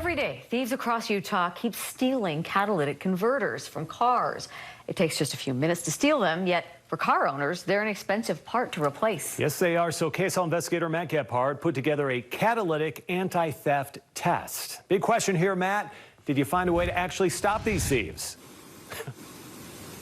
Every day, thieves across Utah keep stealing catalytic converters from cars. It takes just a few minutes to steal them, yet for car owners, they're an expensive part to replace. Yes, they are. So KSL investigator Matt Gephardt put together a catalytic anti-theft test. Big question here, Matt. Did you find a way to actually stop these thieves?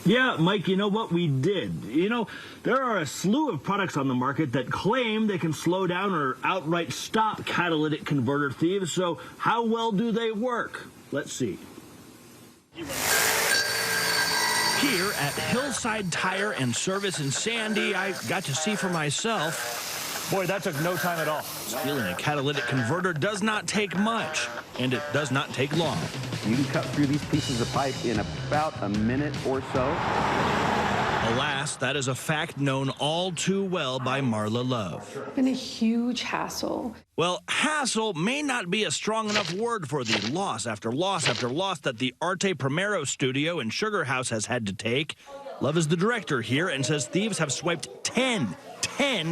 Yeah, Mike, you know what? We did. You know, there are a slew of products on the market that claim they can slow down or outright stop catalytic converter thieves. So how well do they work? Let's see. Here at Hillside Tire and Service in Sandy, I got to see for myself. Boy, that took no time at all. Stealing a catalytic converter does not take much, and it does not take long. You can cut through these pieces of pipe in about a minute or so. Alas, that is a fact known all too well by Marla Love. It's been a huge hassle. Well, hassle may not be a strong enough word for the loss after loss after loss that the Arte Primero studio in Sugar House has had to take. Love is the director here and says thieves have swiped 10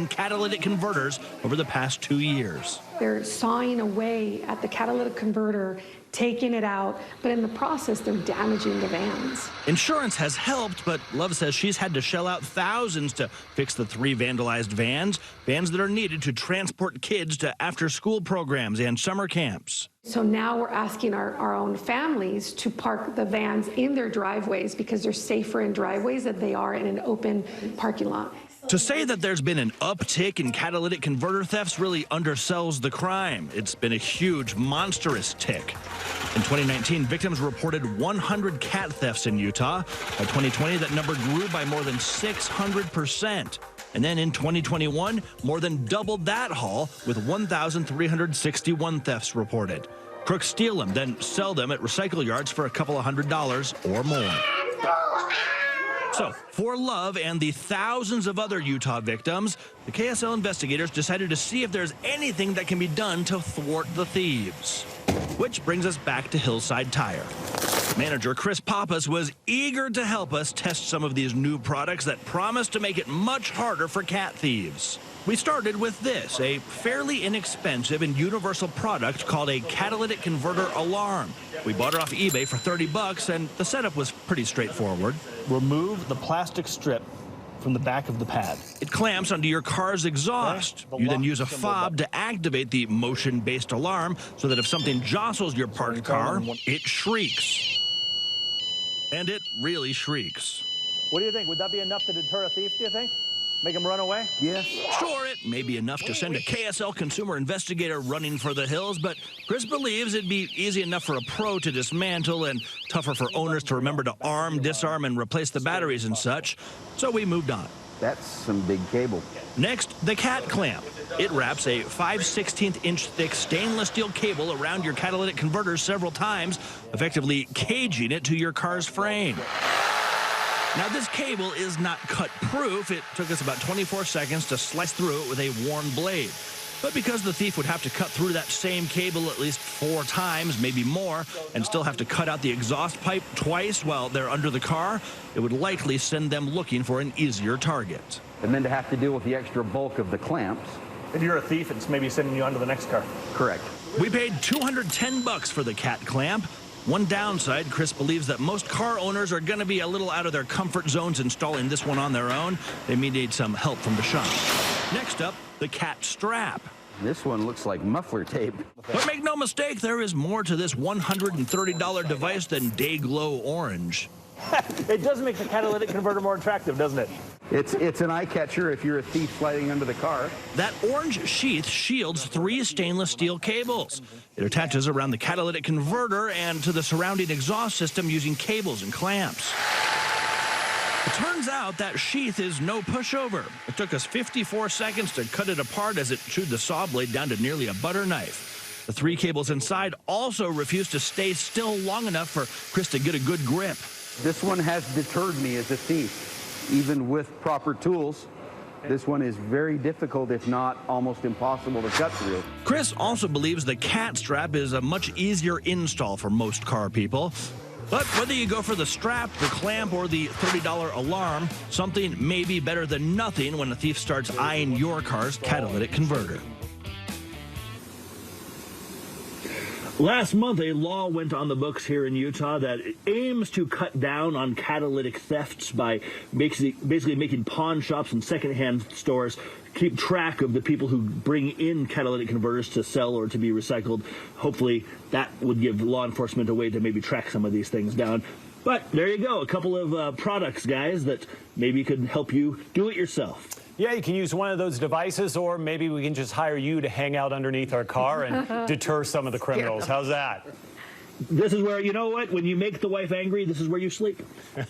catalytic converters over the past 2 years. They're sawing away at the catalytic converter, taking it out, but in the process, they're damaging the vans. Insurance has helped, but Love says she's had to shell out thousands to fix the 3 vandalized vans that are needed to transport kids to after-school programs and summer camps. So now we're asking our own families to park the vans in their driveways because they're safer in driveways than they are in an open parking lot. To say that there's been an uptick in catalytic converter thefts really undersells the crime. It's been a huge, monstrous tick. In 2019, victims reported 100 cat thefts in Utah. By 2020, that number grew by more than 600%. And then in 2021, more than doubled that haul with 1,361 thefts reported. Crooks steal them, then sell them at recycle yards for a couple of $100s or more. So, for Love and the thousands of other Utah victims, the KSL investigators decided to see if there's anything that can be done to thwart the thieves. Which brings us back to Hillside Tire. Manager Chris Pappas was eager to help us test some of these new products that promise to make it much harder for cat thieves. We started with this, a fairly inexpensive and universal product called a catalytic converter alarm. We bought it off eBay for $30, and the setup was pretty straightforward. Remove the plastic strip from the back of the pad. It clamps onto your car's exhaust. You then use a fob to activate the motion-based alarm so that if something jostles your parked car, it shrieks. And it really shrieks. What do you think? Would that be enough to deter a thief, do you think? Make him run away? Yes. Sure, it may be enough to send a KSL consumer investigator running for the hills, but Chris believes it'd be easy enough for a pro to dismantle and tougher for owners to remember to arm, disarm, and replace the batteries and such. So we moved on. That's some big cable. Next, the cat clamp. It wraps a 5/16-inch thick stainless steel cable around your catalytic converter several times, effectively caging it to your car's frame. Now, this cable is not cut-proof. It took us about 24 seconds to slice through it with a worn blade. But because the thief would have to cut through that same cable at least 4 times, maybe more, and still have to cut out the exhaust pipe twice while they're under the car, it would likely send them looking for an easier target. And then to have to deal with the extra bulk of the clamps. If you're a thief, it's maybe sending you on to the next car. Correct. We paid $210 for the cat clamp. One downside, Chris believes that most car owners are going to be a little out of their comfort zones installing this one on their own. They may need some help from the shop. Next up, the cat strap. This one looks like muffler tape. But make no mistake, there is more to this $130 device than Dayglow Orange. It does make the catalytic converter more attractive, doesn't it? It's an eye catcher if you're a thief sliding under the car. That orange sheath shields 3 stainless steel cables. It attaches around the catalytic converter and to the surrounding exhaust system using cables and clamps. It turns out that sheath is no pushover. It took us 54 seconds to cut it apart as it chewed the saw blade down to nearly a butter knife. The 3 cables inside also refused to stay still long enough for Chris to get a good grip. This one has deterred me as a thief. Even with proper tools, this one is very difficult, if not almost impossible to cut through. Chris also believes the cat strap is a much easier install for most car people. But whether you go for the strap, the clamp, or the $30 alarm, something may be better than nothing when a thief starts eyeing your car's catalytic converter. Last month, a law went on the books here in Utah that aims to cut down on catalytic thefts by basically making pawn shops and secondhand stores keep track of the people who bring in catalytic converters to sell or to be recycled. Hopefully, that would give law enforcement a way to maybe track some of these things down. But there you go, a couple of products, guys, that maybe could help you do it yourself. Yeah, you can use one of those devices, or maybe we can just hire you to hang out underneath our car and deter some of the criminals. How's that? This is where, you know what, when you make the wife angry, this is where you sleep.